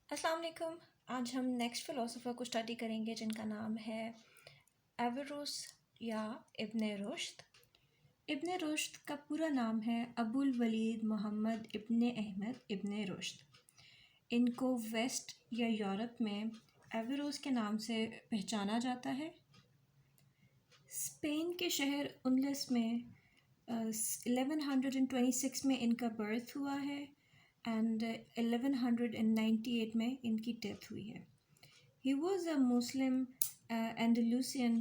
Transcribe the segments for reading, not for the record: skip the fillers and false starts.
अस्सलाम वालेकुम। आज हम नेक्स्ट फ़िलोसोफ़र को स्टडी करेंगे जिनका नाम है एवरोस या इब्न रुश्द। इब्न रुश्द का पूरा नाम है अबुल वलीद मोहम्मद इब्न अहमद इब्न रुश्द। इनको वेस्ट या यूरोप में एवरोस के नाम से पहचाना जाता है। स्पेन के शहर उनलस में 1126 में इनका बर्थ हुआ है एंड 1198 में इनकी डेथ हुई है। He was a Muslim Andalusian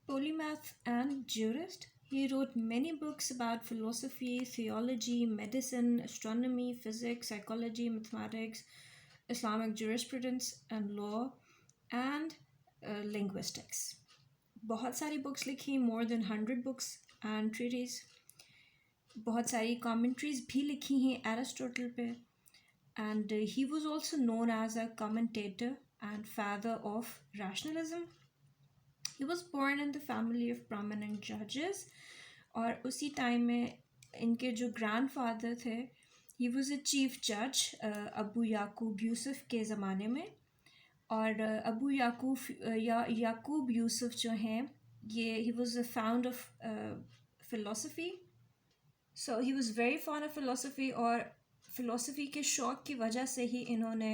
polymath and jurist. He wrote many books about philosophy, theology, medicine, astronomy, physics, psychology, mathematics, Islamic jurisprudence and law, and linguistics. बहुत सारी बुक्स लिखी, more than 100 books and treatises. बहुत सारी commentaries भी लिखी हैं Aristotle पे, and he was also known as a commentator and father of rationalism. He was born in the family of prominent judges, और उसी टाइम में इनके जो ग्रैंडफादर थे, he was a chief judge Abu याकूब यूसुफ के ज़माने में। और अबू याकूब यूसुफ जो हैं ये he was a founder of philosophy. So he was very fond of philosophy, और फ़िलोसफ़ी के शौक़ की वजह से ही इन्होंने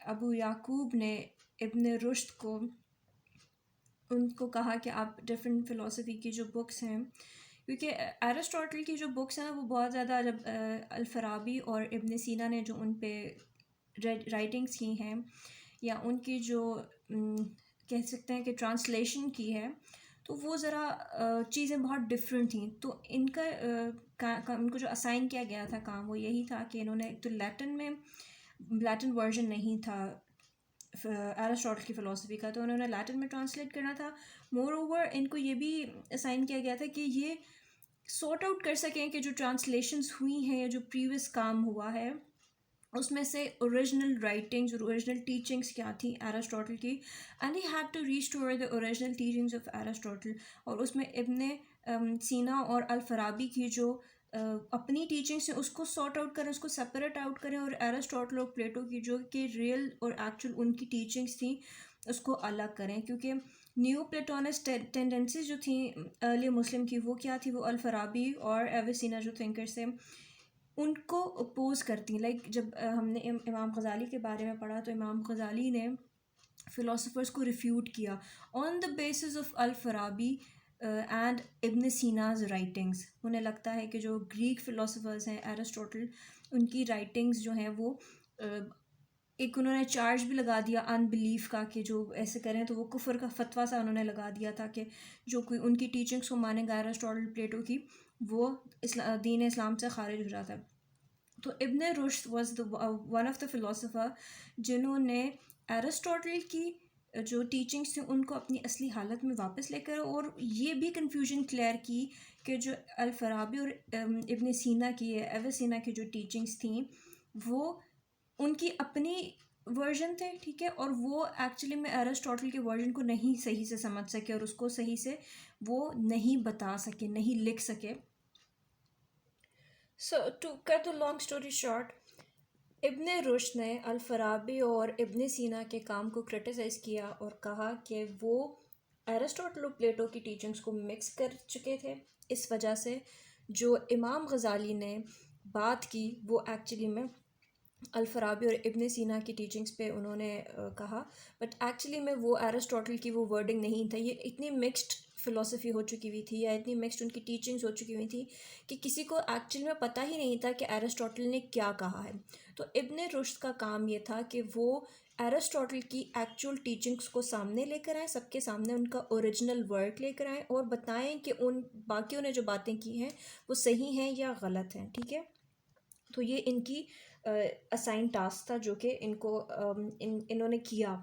अबू याकूब ने इब्न रुश्द को उनको कहा कि आप डिफरेंट फ़िलोसफ़ी की जो बुक्स हैं, क्योंकि एरिस्टोटल की जो बुक्स हैं वो बहुत ज़्यादा, जब अल-फ़राबी और इब्न सीना ने जो उन पे राइटिंग्स की हैं या उनकी जो कह सकते हैं कि ट्रांसलेशन की है, तो वो ज़रा चीज़ें बहुत डिफरेंट थी। तो इनका इनको जो असाइन किया गया था काम, वो यही था कि इन्होंने तो लैटिन वर्जन नहीं था एरिस्टोटल की फ़िलोसफ़ी का, तो उन्होंने लैटिन में ट्रांसलेट करना था। मोर ओवर इनको ये भी असाइन किया गया था कि ये सॉर्ट आउट कर सकें कि जो ट्रांसलेशंस हुई हैं या जो प्रीवियस काम हुआ है उसमें से ओरिजिनल राइटिंग्स और ओरिजिनल टीचिंग्स क्या थी एरिस्टोटल की, and he had to restore the original teachings of Aristotle. और उसमें इब्न सीना और अल-फ़राबी की जो अपनी टीचिंग्स हैं उसको सॉर्ट आउट करें, उसको सेपरेट आउट करें, और एरिस्टोटल और प्लेटो की जो कि रियल और एक्चुअल उनकी टीचिंग्स थी उसको अलग करें। क्योंकि न्यू प्लेटोनिस्ट टेंडेंसीज जो थी अर्ली मुस्लिम की, वो क्या थी, वो अल-फ़राबी और एविसीना जो थिंकर्स थे उनको अपोज़ करती। लाइक जब हमने इमाम ग़ज़ाली के बारे में पढ़ा, तो इमाम ग़ज़ाली ने फ़िलोसोफर्स को रिफ्यूट किया on the basis of Al-Farabi and Ibn Sina's writings. उन्हें लगता है कि जो ग्रीक फ़िलोसोफर्स हैं एरिस्टोटल, उनकी राइटिंग्स जो हैं वो एक उन्होंने चार्ज भी लगा दिया अनबिलीफ का, कि जो ऐसे करें तो वो कुफर का फतवा सा उन्होंने लगा दिया था कि जो कोई उनकी टीचिंग्स को मानेगा एरिस्टोटल प्लेटो की, वो दीन इस्लाम से खारिज हो जाता है। तो इब्न Rushd was one of the फ़िलोसोफर जिन्होंने एरिस्टोटल की जो टीचिंग्स थी उनको अपनी असली हालत में वापस लेकर, और ये भी कन्फ्यूजन क्लियर की कि जो अल-फ़राबी और इब्न सीना की एविसीना की जो टीचिंग्स थी वो उनकी अपनी वर्जन थे, ठीक है, और वो एक्चुअली में एरिस्टोटल के वर्जन को नहीं सही से समझ सके और उसको सही से वो नहीं बता सके, नहीं लिख सके। So to cut the long story short, Ibn Rushd ने अल-फ़राबी और इब्न सीना के काम को क्रिटिसाइज़ किया और कहा कि वो एरिस्टोटल और प्लेटो की टीचिंग्स को मिक्स कर चुके थे। इस वजह से जो इमाम ग़ज़ाली ने बात की वो एक्चुअली में अल-फ़राबी और इब्न सीना की टीचिंग्स पे उन्होंने कहा, बट एक्चुअली में वो एरिस्टोटल की वो वर्डिंग नहीं था। ये इतनी मिक्स्ड फ़िलोसफ़ी हो चुकी हुई थी या इतनी मिक्स्ड उनकी टीचिंग्स हो चुकी हुई थी कि किसी को एक्चुअली में पता ही नहीं था कि एरिस्टोटल ने क्या कहा है। तो इब्न रुश्द का काम ये था कि वो एरिस्टोटल की एक्चुअल टीचिंग्स को सामने लेकर आएँ, सबके सामने उनका ओरिजिनल वर्क लेकर आएँ और बताएं कि उन बाकियों ने जो बातें की हैं वो सही हैं या गलत हैं, ठीक है। तो ये इनकी असाइन टास्क था जो कि इनको इन्होंने किया,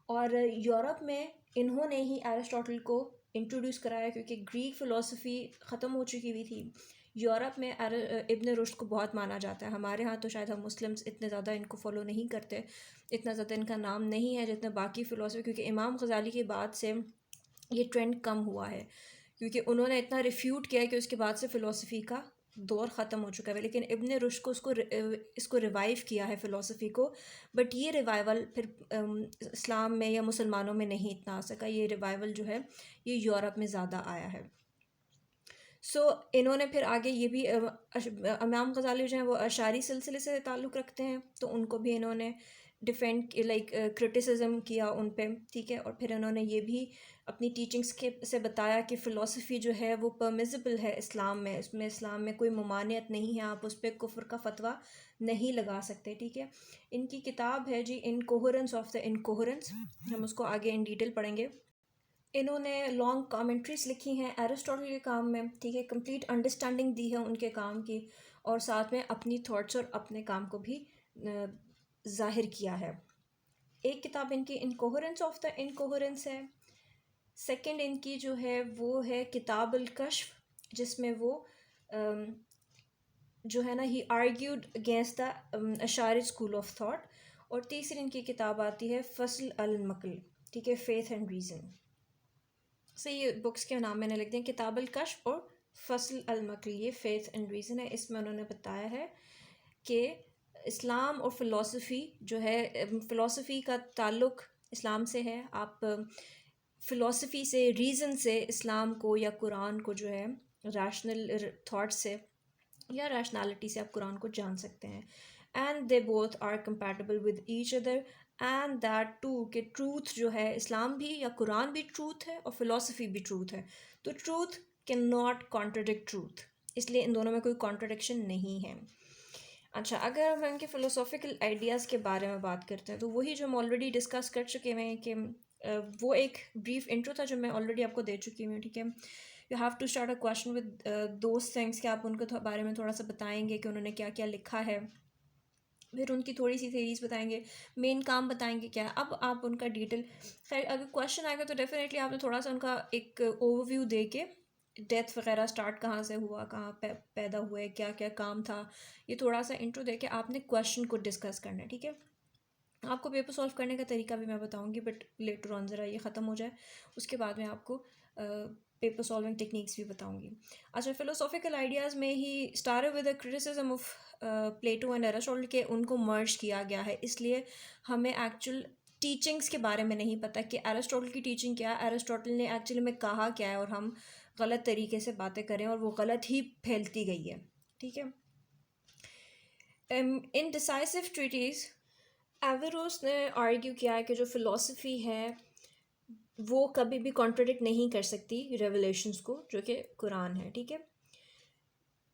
और यूरोप में इन्होंने ही एरिस्टोटल को इंट्रोड्यूस कराया, क्योंकि ग्रीक फ़िलोसफ़ी ख़त्म हो चुकी हुई थी। यूरोप में इब्न रुश्द को बहुत माना जाता है। हमारे यहाँ तो शायद हम मुस्लिम्स इतने ज़्यादा इनको फॉलो नहीं करते, इतना ज़्यादा इनका नाम नहीं है जितना बाकी फ़िलोसफ़ी, क्योंकि इमाम ग़ज़ाली के बाद से ये ट्रेंड कम हुआ है, क्योंकि उन्होंने इतना रिफ्यूट किया है कि उसके बाद से फ़िलोसफ़ी का दौर ख़त्म हो चुका है, लेकिन इब्न रुश्द को इसको रिवाइव किया है फ़िलासफ़ी को। बट ये रिवाइवल फिर इस्लाम में या मुसलमानों में नहीं इतना आ सका। ये रिवाइवल जो है ये यूरोप में ज़्यादा आया है। इन्होंने फिर आगे ये भी इमाम ग़ज़ाली जो हैं वो अशारी सिलसिले से ताल्लुक़ रखते हैं, तो उनको भी इन्होंने डिफेंड क्रिटिसिज्म किया उन पे, ठीक है। और फिर इन्होंने ये भी अपनी टीचिंग्स के से बताया कि फ़िलासफ़ी जो है वो परमिसिबल है इस्लाम में, इसमें इस्लाम में कोई ममानियत नहीं है, आप उस पर कुफ्र का फ़तवा नहीं लगा सकते, ठीक है। इनकी किताब है जी इनकोहेरेंस ऑफ द इनकोहेरेंस, हम उसको आगे इन डिटेल पढ़ेंगे। इन्होंने लॉन्ग कमेंट्रीज लिखी हैं एरिस्टोटल के काम में, ठीक है। कंप्लीट अंडरस्टैंडिंग दी है उनके काम की, और साथ में अपनी थॉट्स और अपने काम को भी ज़ाहिर किया है। एक किताब इनकी इनकोहेरेंस ऑफ द इनकोहेरेंस है। सेकंड इनकी जो है वो है किताब अल कश्फ, जिसमें वो जो है ना he argued against the Ashari school of thought. और तीसरी इनकी किताब आती है फसल अल मकल, ठीक है, फेथ एंड रीज़न। से ये बुक्स के नाम मैंने लिख दिए, किताब अल कश्फ और फसल अल मकल, ये फेथ एंड रीज़न है। इसमें उन्होंने बताया है कि इस्लाम और फ़िलासफ़ी जो है, फ़िलासफ़ी का ताल्लुक़ इस्लाम से है। आप फ़िलासफ़ी से, रीज़न से इस्लाम को या कुरान को जो है रैशनल थॉट से या रैशनैलिटी से आप कुरान को जान सकते हैं। And they both are compatible with each other, and that too कि ट्रूथ जो है, इस्लाम भी या कुरान भी ट्रूथ है और फ़िलासफ़ी भी ट्रूथ है, तो truth can not contradict truth, इसलिए इन दोनों में कोई कॉन्ट्रडिक्शन नहीं है। अच्छा, अगर हम इनके फ़िलोसॉफ़िकल आइडियाज़ के बारे में बात करते हैं, तो वही जो हम ऑलरेडी डिस्कस कर चुके हैं कि वो एक ब्रीफ इंट्रो था जो मैं ऑलरेडी आपको दे चुकी हूँ, ठीक है। You have to start a question with those things कि आप उनके बारे में थोड़ा सा बताएंगे कि उन्होंने क्या क्या लिखा है, फिर उनकी थोड़ी सी थेरीज बताएंगे, मेन काम बताएंगे क्या है। अब आप उनका डिटेल, खैर अगर क्वेश्चन आएगा तो डेफिनेटली आपने थोड़ा सा उनका एक ओवरव्यू दे के, डेथ वगैरह स्टार्ट कहाँ से हुआ, कहाँ पैदा हुए, क्या क्या काम था, ये थोड़ा सा इंट्रो दे के आपने क्वेश्चन को डिस्कस करना है, ठीक है। आपको पेपर सॉल्व करने का तरीका भी मैं बताऊंगी, बट लेटर ऑन ज़रा ये ख़त्म हो जाए, उसके बाद मैं आपको पेपर सॉल्विंग टेक्निक्स भी बताऊंगी। अच्छा, फ़िलोसॉफिकल आइडियाज़ में ही start with the criticism of Plato and Aristotle के उनको मर्ज किया गया है, इसलिए हमें एक्चुअल टीचिंग्स के बारे में नहीं पता कि एरिस्टोटल की टीचिंग क्या है, एरिस्टोटल ने एक्चुअली में कहा क्या है, और हम गलत तरीके से बातें करें और वो गलत ही फैलती गई है, ठीक है। इन डिसाइसिव ट्रीटीज़ एवेरोस ने आर्ग्यू किया है कि जो फ़िलासफ़ी है वो कभी भी कॉन्ट्रडिक्ट नहीं कर सकती रेवलेशंस को, जो कि कुरान है, ठीक है,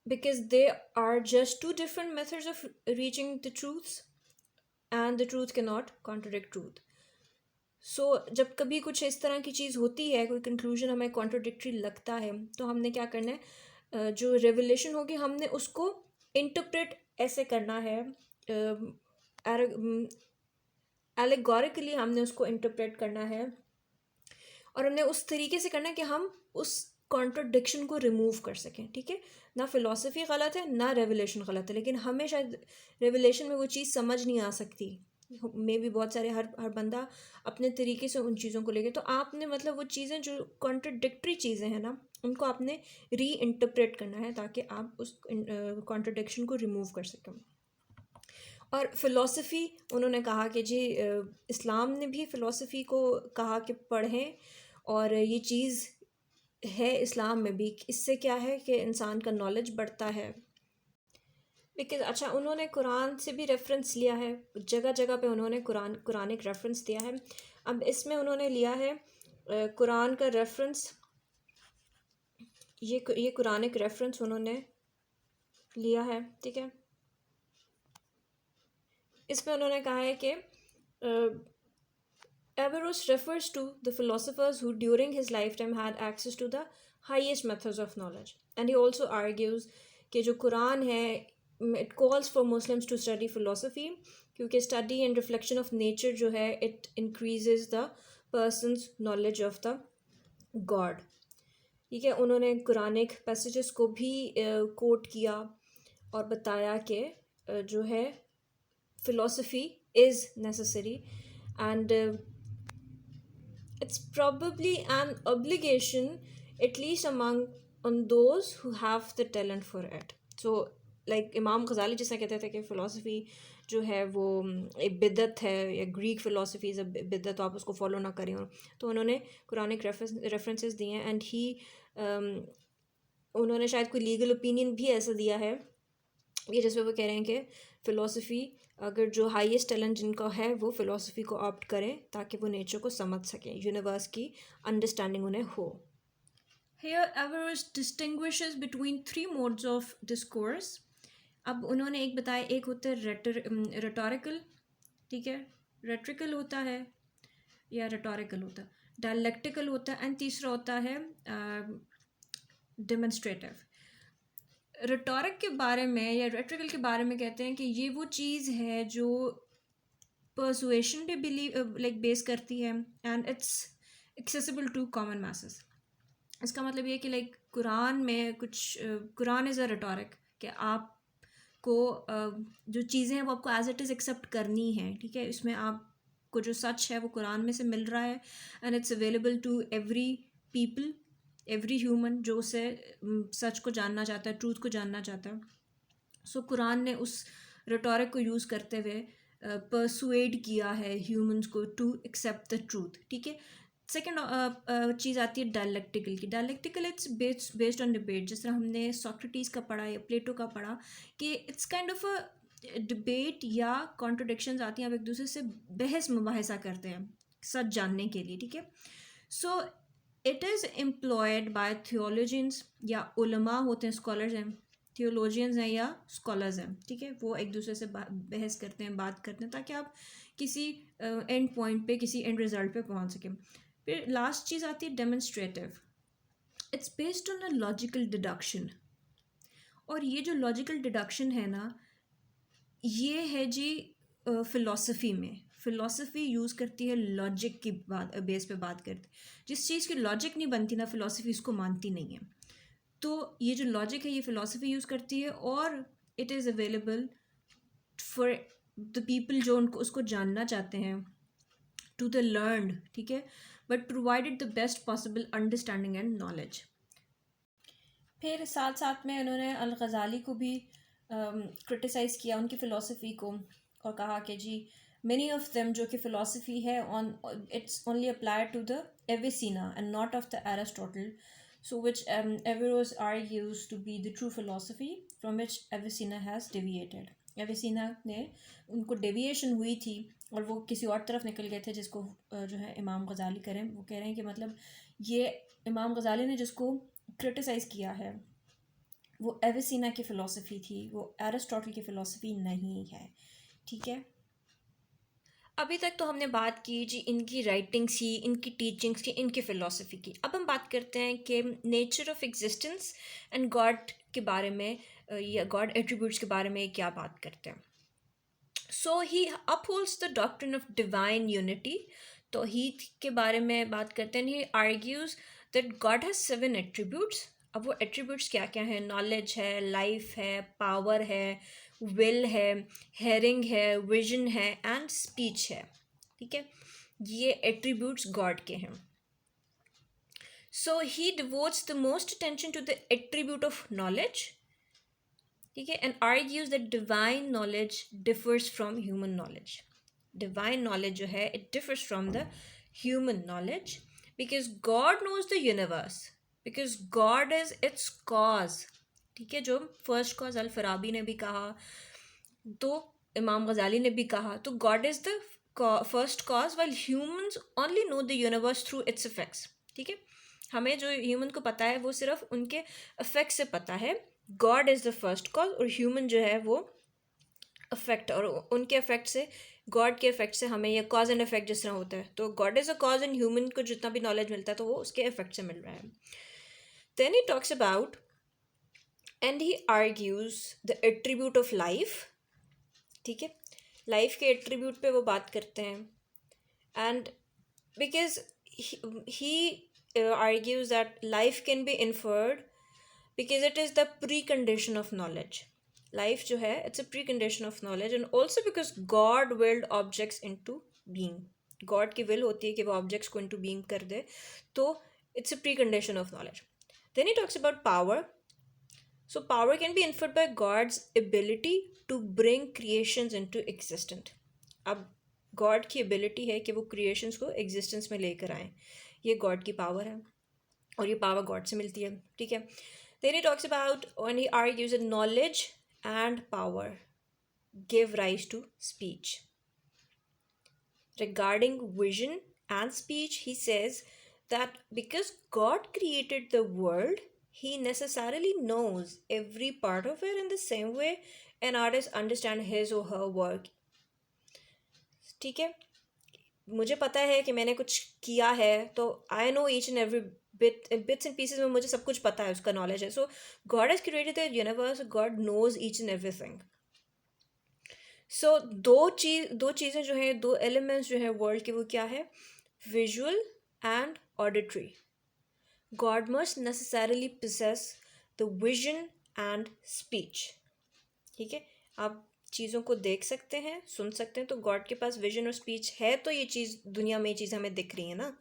because they are just two different methods of reaching the truths and the truth can not contradict truth. So जब कभी कुछ इस तरह की चीज़ होती है, कोई कंक्लूजन हमें कॉन्ट्रडिक्टरी लगता है, तो हमने क्या करना है, जो रेवलेशन होगी हमने उसको इंटरप्रेट ऐसे करना है, एलेगोरिकली हमने उसको इंटरप्रेट करना है, और हमने उस तरीके से करना है कि हम उस कॉन्ट्रडिक्शन को रिमूव कर सकें, ठीक है। ना फ़िलासफ़ी गलत है, ना रेवलेशन गलत है, लेकिन हमें शायद रेवलेशन में वो चीज़ समझ नहीं आ सकती, मे भी बहुत सारे हर बंदा अपने तरीके से उन चीज़ों को लेके, तो आपने मतलब वो चीज़ें जो कॉन्ट्रडिक्टरी चीज़ें हैं ना, उनको आपने री इंटरप्रेट करना है ताकि आप उस कॉन्ट्रडिक्शन को रिमूव कर सकें। और फ़िलासफ़ी उन्होंने कहा कि जी इस्लाम ने भी फ़िलासफ़ी को कहा कि पढ़ें, और ये चीज़ है इस्लाम में भी, इससे क्या है कि इंसान का नॉलेज बढ़ता है। बिकॉज अच्छा, उन्होंने कुरान से भी रेफरेंस लिया है, जगह जगह पे उन्होंने कुरानिक रेफरेंस दिया है। अब इसमें उन्होंने लिया है कुरान का रेफरेंस, ये कुरानिक रेफरेंस उन्होंने लिया है, ठीक है। इसमें उन्होंने कहा है कि Averroes refers to the philosophers who during his lifetime had access to the highest methods of knowledge, and he also argues कि जो कुरान है, it calls for Muslims to study philosophy, क्योंकि study and reflection of nature जो है it increases the person's knowledge of the God, ठीक है। उन्होंने Quranic passages को भी कोट किया और बताया कि जो है philosophy is necessary, and it's probably an obligation, at least among on those who have the talent for it, so like इमाम गज़ाली जैसा कहते थे कि फ़िलासफ़ी जो है वो एक बिदअत है, या ग्रीक फ़िलासफ़ी इज़ अ बिदअत, आप उसको फॉलो ना करें। तो उन्होंने कुरानिक रेफरेंसेस दिए हैं, एंड ही उन्होंने शायद कोई लीगल ओपिनियन भी ऐसा दिया है ये जिसमें वो कह रहे हैं कि फ़िलासफ़ी अगर जो हाईएस्ट टैलेंट जिनका है वो फ़िलासफ़ी को ऑप्ट करें ताकि वो नेचर को समझ सकें, यूनिवर्स की अंडरस्टैंडिंग उन्हें हो। Here Averroes distinguishes between three modes of discourse. अब उन्होंने एक बताया, एक होता है रेटोरिकल, ठीक है, रेट्रिकल होता है या रेटोरिकल होता है, डायलेक्टिकल होता है, एंड तीसरा होता है डेमोन्स्ट्रेटिव। रिटोरिक के बारे में या रेट्रिकल के बारे में कहते हैं कि ये वो चीज़ है जो परसुएशन पे बिलीव लाइक बेस करती है, and it's accessible to common masses. इसका मतलब ये कि लाइक कुरान में कुछ कुरान इज़ अ रिटोरिक कि आपको जो चीज़ें हैं वो आपको एज इट इज़ एक्सेप्ट करनी है, ठीक है। इसमें आपको जो सच है वो कुरान में से मिल रहा है, and it's available to every people, every human जो उसे सच को जानना चाहता है, ट्रूथ को जानना चाहता है। सो कुरान ने उस रिटोरिक को यूज़ करते हुए परसुएड किया है ह्यूमंस को टू एक्सेप्ट द ट्रूथ, ठीक है। सेकेंड चीज़ आती है डायलेक्टिकल की। Dialectical it's based on debate, जिस तरह हमने सोक्रेटिस का पढ़ा या प्लेटो का पढ़ा कि it's kind of a debate या कॉन्ट्रोडिक्शंस आती हैं, आप एक दूसरे से बहस मुबाहिसा करते हैं सच जानने के लिए, ठीक है। So it is employed by theologians या उलमा होते हैं, स्कॉलर्स हैं, थियोलॉजियंस हैं या स्कॉलर्स हैं, ठीक है। वो एक दूसरे से बहस करते हैं, बात करते हैं ताकि आप किसी एंड पॉइंट पे, किसी एंड रिजल्ट पे पहुंच सकें। फिर लास्ट चीज़ आती है demonstrative. It's based on a logical deduction, और ये जो लॉजिकल डिडक्शन है ना, ये है जी फ़िलासफ़ी में। फ़िलासफ़ी यूज़ करती है लॉजिक की बात, बेस पे बात करती है। जिस चीज़ की लॉजिक नहीं बनती ना, फ़िलासफ़ी उसको मानती नहीं है। तो ये जो लॉजिक है ये फ़िलासफ़ी यूज़ करती है, और it is available for the people जो उनको उसको जानना चाहते हैं, टू द लर्नड, ठीक है, but provided the best possible understanding and knowledge. फिर साथ साथ में उन्होंने अल गज़ाली को भी क्रिटिसाइज़ किया, उनकी फ़िलासफ़ी को, और कहा कि जी many of them जो कि फ़िलासफ़ी है on it's only applied to the Avicenna and not of the Aristotle, so which Averroes argues to be the true philosophy from which Avicenna has deviated. Avicenna ने उनको deviation हुई थी और वो किसी और तरफ निकल गए थे, जिसको जो है इमाम गज़ाली करें, वो कह रहे हैं कि मतलब ये इमाम गज़ाली ने जिसको क्रिटिसाइज़ किया है वो एविसीना की फ़िलासफ़ी थी, वो एरिस्टोटल की फ़िलासफ़ी नहीं है, ठीक है। अभी तक तो हमने बात की जी इनकी राइटिंग्स की, इनकी टीचिंग्स की, इनकी फ़िलासफ़ी की। अब हम बात करते हैं कि nature of existence and God के बारे में, या गॉड एट्रीब्यूट्स के बारे में क्या बात करते हैं। So he upholds the doctrine of divine unity. तो ही के बारे में बात करते हैं, he argues that God has 7 attributes. अब वो एट्रीब्यूट्स क्या क्या हैं? नॉलेज है, लाइफ है, पावर है, विल है, हेयरिंग है, विजन है, एंड स्पीच है, ठीक है। ये एट्रीब्यूट्स गॉड के हैं। So he devotes the most attention to the attribute of knowledge, ठीक है, and argues that divine knowledge differs from human knowledge. Divine knowledge जो है it differs from the human knowledge because God knows the universe, because God is its cause, ठीक है। जो first cause अल फराबी ने भी कहा, तो इमाम गज़ाली ने भी कहा, तो God is the first cause while humans only know the universe through it's effects, ठीक है। हमें जो ह्यूमन को पता है वो सिर्फ उनके इफेक्ट से पता है। God is the first cause, और ह्यूमन जो है वो इफेक्ट, और उनके इफेक्ट से, गॉड के इफेक्ट से हमें, ये कॉज एंड इफेक्ट जिस तरह होता है, तो God is a cause and human को जितना भी नॉलेज मिलता है तो वो उसके इफेक्ट से मिल रहा है। Then he talks about and he argues the attribute of life, ठीक है। लाइफ के एट्रीब्यूट पे वो बात करते हैं, and because he argues that life can be inferred because it is the precondition of knowledge. Life जो है it's a precondition of knowledge, and also because God willed objects into being. God की will होती है कि वो objects को इन to being कर दे, तो it's a precondition of knowledge. Then he talks about power. So power can be inferred by God's ability to bring creations into existence. अब गॉड की एबिलिटी है कि वो क्रिएशंस को एग्जिस्टेंस में लेकर आए, ये गॉड की पावर है और ये पावर गॉड से मिलती है, ठीक है. Then he talks about when he argues knowledge and power give rise to speech. Regarding vision and speech, he says that because God created the world, he necessarily knows every part of it in the same way an artist understands his or her work. ठीक है, मुझे पता है कि मैंने कुछ किया है तो I know each and every bits and pieces में मुझे सब कुछ पता है, उसका नॉलेज है. So God has created the universe, God knows each and everything. So दो चीज़ें जो है, दो एलिमेंट्स जो है वर्ल्ड के, वो क्या है? Visual and auditory. God must necessarily possess the vision and speech. ठीक है, आप चीज़ों को देख सकते हैं, सुन सकते हैं, तो गॉड के पास विजन और स्पीच है, तो ये चीज़ दुनिया में, ये चीज़ हमें दिख रही है ना.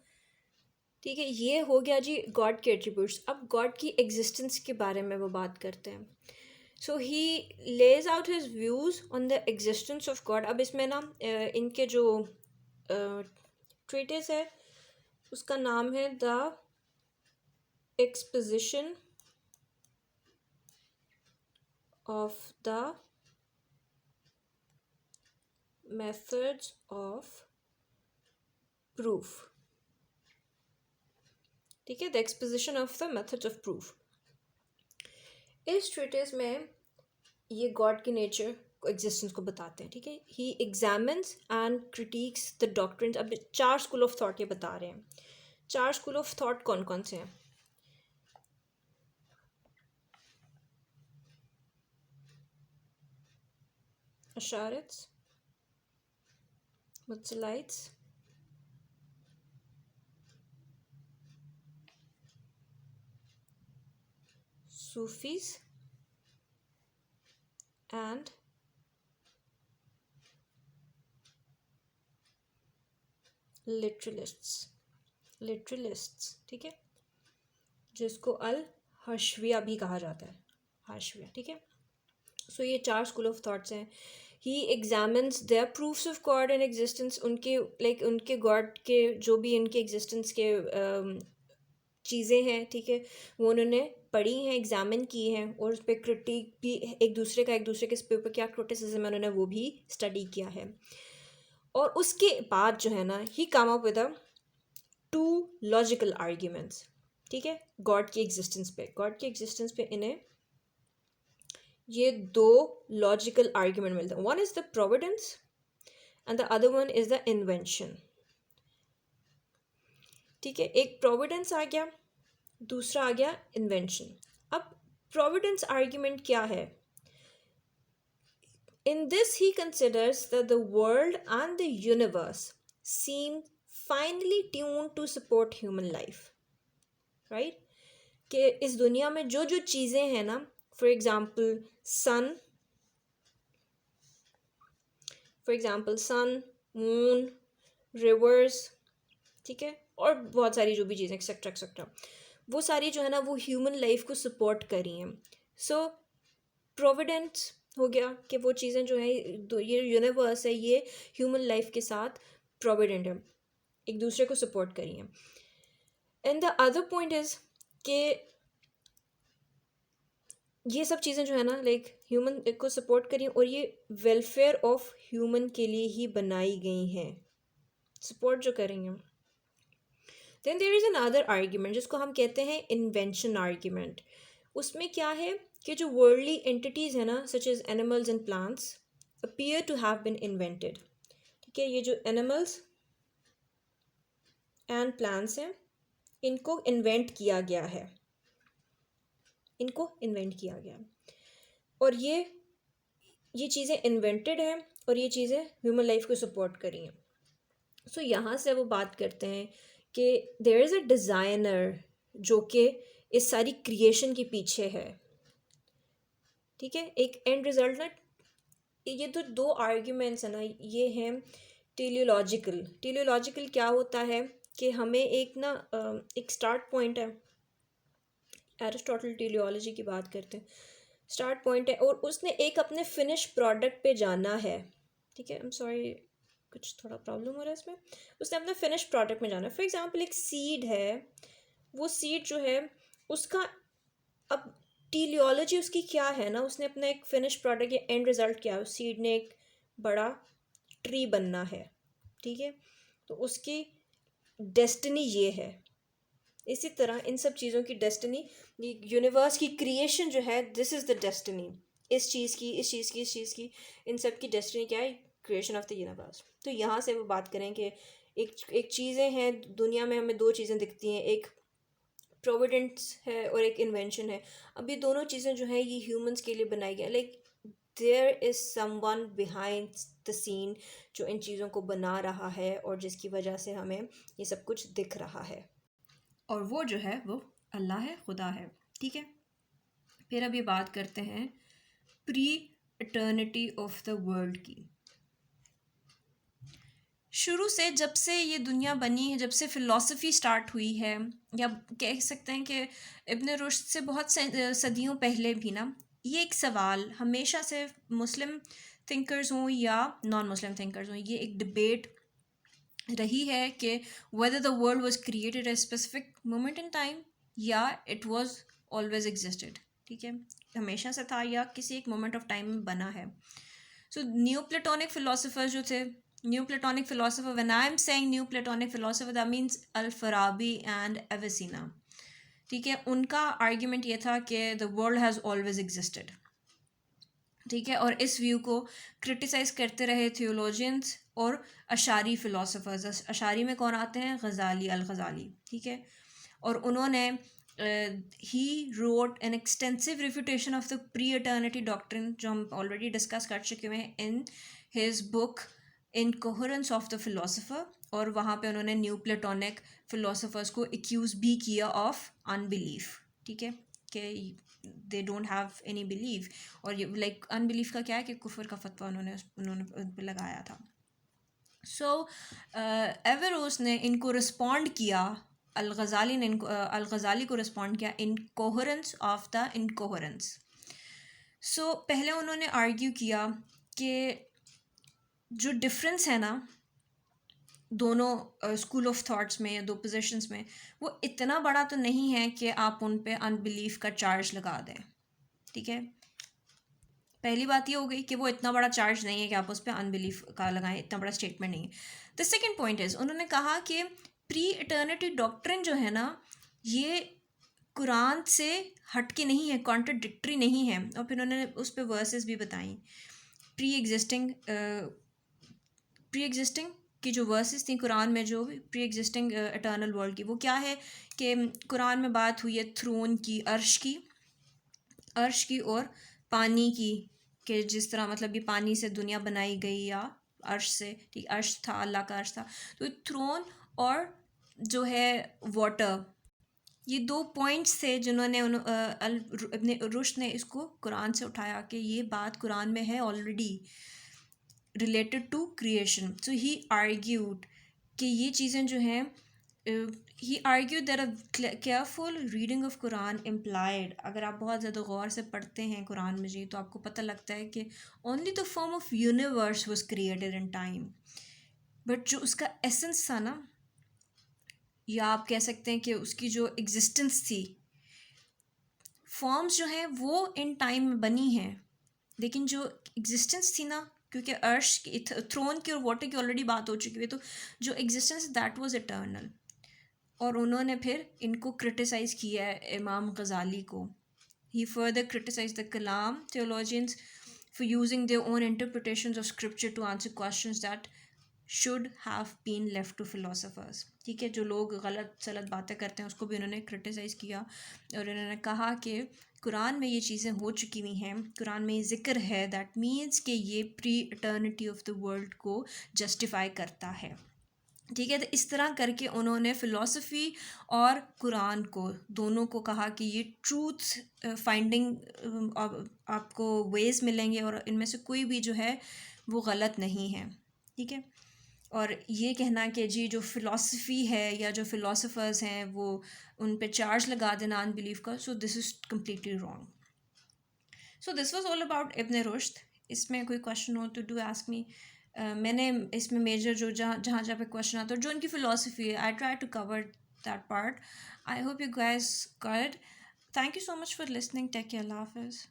ठीक है, ये हो गया जी गॉड के एट्रीब्यूट्स. अब गॉड की एग्जिस्टेंस के बारे में वो बात करते हैं. So he lays out his views on the existence of God. अब इसमें ना इनके जो ट्रीटिस है उसका नाम है the exposition of the methods of proof. ठीक है, the exposition of the methods of proof. इस ट्रीटिस में ये गॉड के नेचर एग्जिस्टेंस को बताते हैं. ठीक है, he examines and critics the doctrines. अब 4 स्कूल ऑफ थॉट ये बता रहे हैं. 4 स्कूल ऑफ थॉट कौन कौन से हैं? अशारित्स, मुत्सलाइट्स, सूफीज एंड लिटरलिस्ट्स. ठीक है, जिसको अल हशविया भी कहा जाता है, हाशविया. ठीक है, सो ये 4 स्कूल ऑफ थॉट्स हैं. He examines their proofs of God and existence. उनके उनके गॉड के जो भी इनके एग्जिस्टेंस के चीज़ें हैं, ठीक है, वो उन्होंने पढ़ी हैं, एग्जामिन की हैं, और उस पर क्रिटिक भी एक दूसरे के ऊपर क्या क्रिटिसिज्म है उन्होंने वो भी स्टडी किया है. और उसके बाद जो है ना, he come up with 2 logical arguments. ठीक है, गॉड की एग्जिस्टेंस पे इन्हें ये 2 लॉजिकल आर्ग्यूमेंट मिलते हैं. One is the Providence and the other one is the invention. ठीक है, एक प्रोविडेंस आ गया, दूसरा आ गया इन्वेंशन. अब प्रोविडेंस आर्ग्यूमेंट क्या है? In this, he considers that the world and the universe seem finely tuned to support human life. Right? कि इस दुनिया में जो जो चीज़ें हैं ना, for example sun, moon, rivers, ठीक है, और बहुत सारी जो भी चीज़ें एक्सेट्रा, वो सारी जो है ना वो ह्यूमन लाइफ को सपोर्ट कर रही हैं. सो प्रोविडेंस हो गया कि वो चीज़ें जो है, ये यूनिवर्स है, ये ह्यूमन लाइफ के साथ प्रोविडेंट है, एक दूसरे को सपोर्ट करी है. And the other point is कि ये सब चीज़ें जो है ना ह्यूमन को सपोर्ट करी और ये वेलफेयर ऑफ ह्यूमन के लिए ही बनाई गई हैं, सपोर्ट जो करेंगे. Then there is another argument जिसको हम कहते हैं इन्वेंशन आर्ग्यूमेंट. उसमें क्या है कि जो वर्ल्डली एंटिटीज़ है ना, such as animals and plants, appear to have been invented. ठीक है, ये जो एनिमल्स एंड प्लांट्स हैं इनको इन्वेंट किया गया है, और ये चीज़ें इन्वेंटेड हैं और ये चीज़ें ह्यूमन लाइफ को सपोर्ट करी हैं. सो यहाँ से वो बात करते हैं कि देयर इज़ अ डिज़ाइनर जो कि इस सारी क्रिएशन के पीछे है. ठीक है, एक एंड रिजल्ट ना, ये तो 2 आर्ग्यूमेंट्स है ना, ये हैं टेलियोलॉजिकल क्या होता है कि हमें एक स्टार्ट पॉइंट है. एरिस्टोटल टेलियोलॉजी की बात करते हैं. स्टार्ट पॉइंट है, और उसने एक अपने फिनिश प्रोडक्ट पे जाना है, ठीक है। आई एम सॉरी, कुछ थोड़ा प्रॉब्लम हो रहा है इसमें। उसने अपने फिनिश प्रोडक्ट में जाना है। फॉर एग्जांपल एक सीड है, वो सीड जो है उसका, अब टीलियोलॉजी उसकी क्या है ना, उसने अपना एक फिनिश प्रोडक्ट या एंड रिजल्ट क्या है, उस सीड ने एक बड़ा ट्री बनना है, ठीक है। तो उसकी डेस्टिनी ये है। इसी तरह इन सब चीज़ों की डेस्टिनी, यूनिवर्स की क्रिएशन जो है, दिस इज़ द डेस्टिनी। इस चीज़ की, इस चीज़ की, इस चीज़ की, इन सब की डेस्टिनी क्या है? Creation of the universe. तो यहाँ से वो बात करें कि एक एक चीज़ें हैं दुनिया में, हमें दो चीज़ें दिखती हैं, एक प्रोविडेंस है और एक इन्वेंशन है। अब ये दोनों चीज़ें जो हैं ये ह्यूमंस के लिए बनाई गई, like there is someone behind the scene जो इन चीज़ों को बना रहा है और जिसकी वजह से हमें ये सब कुछ दिख रहा है। और वो जो है वो अल्लाह है, खुदा है, ठीक है। फिर अब ये बात करते हैं pre eternity of the world की। शुरू से जब से ये दुनिया बनी है, जब से फ़िलासफ़ी स्टार्ट हुई है, या कह सकते हैं कि इब्न रुश्द से बहुत सदियों पहले भी ना, ये एक सवाल हमेशा से मुस्लिम थिंकर्स हों या नॉन मुस्लिम थिंकर्स हों, ये एक डिबेट रही है कि whether the world was created at a specific moment in time या it was always existed, ठीक है, हमेशा से था या किसी एक मोमेंट ऑफ टाइम में बना है। सो न्यू प्लेटोनिक फिलोसोफर जो थे, new platonic philosopher, when I am saying new platonic philosopher that means al Farabi and Avicenna, ठीक है। उनका आर्ग्यूमेंट ये था कि the world has always existed, ठीक है। और इस व्यू को क्रिटिसाइज करते रहे थियोलॉजियंस और अशारी फ़िलासफ़र्स। अशारी में कौन आते हैं? गज़ाली, अल गज़ाली, ठीक है। और उन्होंने he wrote an extensive refutation of the pre eternity doctrine, जो हम ऑलरेडी डिस्कस कर चुके हैं in his book incoherence of the philosopher. और वहाँ पे उन्होंने न्यू प्लेटोनिक फ़िलासफ़र्स को एक्यूज़ भी किया ऑफ अनबिलीफ, ठीक है, कि they don't have any believe. और ये लाइक अनबिलीफ का क्या है कि कुफर का फतवा उन्होंने उन पर लगाया था। सो एवेरोस ने इनको रिस्पॉन्ड किया, अल-गज़ाली ने इनको अल-गज़ाली को रिस्पॉन्ड किया इन कोहेरेंस ऑफ द इनकोहेरेंस। सो पहले उन्होंने आर्ग्यू किया कि जो डिफरेंस है ना दोनों स्कूल ऑफ थॉट्स में या दो पोजीशंस में, वो इतना बड़ा तो नहीं है कि आप उन पे अनबिलीफ का चार्ज लगा दें, ठीक है। पहली बात ये हो गई कि वो इतना बड़ा चार्ज नहीं है कि आप उस पर अनबिलीफ का लगाएं, इतना बड़ा स्टेटमेंट नहीं है। द सेकेंड पॉइंट इज़, उन्होंने कहा कि प्री इटर्निटी डॉक्ट्रिन जो है ना, ये कुरान से हट के नहीं है, कॉन्ट्रडिक्टरी नहीं है। और फिर उन्होंने उस पर वर्सेस भी बताई, प्री एग्जिस्टिंग की जो वर्सेस थी कुरान में, जो प्री एग्जिस्टिंग इटर्नल वर्ल्ड की, वो क्या है कि कुरान में बात हुई है थ्रोन की, अर्श की और पानी की, कि जिस तरह मतलब ये पानी से दुनिया बनाई गई या अर्श से, ठीक, अर्श था, अल्लाह का अर्श था। तो थ्रोन और जो है वाटर, ये दो पॉइंट्स थे जिन्होंने इब्न रुश्द ने इसको कुरान से उठाया कि ये बात कुरान में है already related to creation. So he argued कि ये चीज़ें जो हैं, he argued that a careful reading of कुरान इम्प्लाइड, अगर आप बहुत ज़्यादा गौर से पढ़ते हैं कुरान मजीद तो आपको पता लगता है कि only the form of universe was created in time, but जो उसका एसेंस था ना, या आप कह सकते हैं कि उसकी जो एग्जिस्टेंस थी, फॉर्म्स जो हैं वो इन टाइम में बनी हैं, लेकिन जो एग्जिस्टेंस थी ना, क्योंकि अर्श की, थ्रोन की और वाटर की ऑलरेडी बात हो चुकी है, तो जो एग्जिस्टेंस दैट वाज इटर्नल। और उन्होंने फिर इनको क्रिटिसाइज़ किया है इमाम गज़ाली को। He further criticise the kalam theologians for using their own interpretations of scripture to answer questions that should have been left to philosophers, ठीक है। जो लोग गलत सलत बातें करते हैं उसको भी उन्होंने क्रिटिसाइज़ किया, और उन्होंने कहा कि कुरान में ये चीज़ें हो चुकी हुई हैं, कुरान में ये ज़िक्र है, दैट मीन्स कि ये pre eternity of the world को जस्टिफाई करता है, ठीक है। तो इस तरह करके उन्होंने फ़िलासफ़ी और कुरान को, दोनों को कहा कि ये ट्रूथ फाइंडिंग आपको वेज़ मिलेंगे और इनमें से कोई भी जो है वो गलत नहीं है, ठीक है। और ये कहना कि जी जो फ़िलासफ़ी है या जो फ़िलासफ़र्स हैं वो उन पे चार्ज लगा देना अनबिलीफ का, so this is completely wrong. So this was all about Ibn Rushd. इसमें कोई क्वेश्चन हो तो डू आस्क मी. मैंने इसमें मेजर जो जहाँ जहाँ जहाँ पे क्वेश्चन आता है जो उनकी फ़िलासफ़ी है, I try to cover that part. I hope you guys got it. Thank you so much for listening. Take care. अल्लाह हाफ़िज़.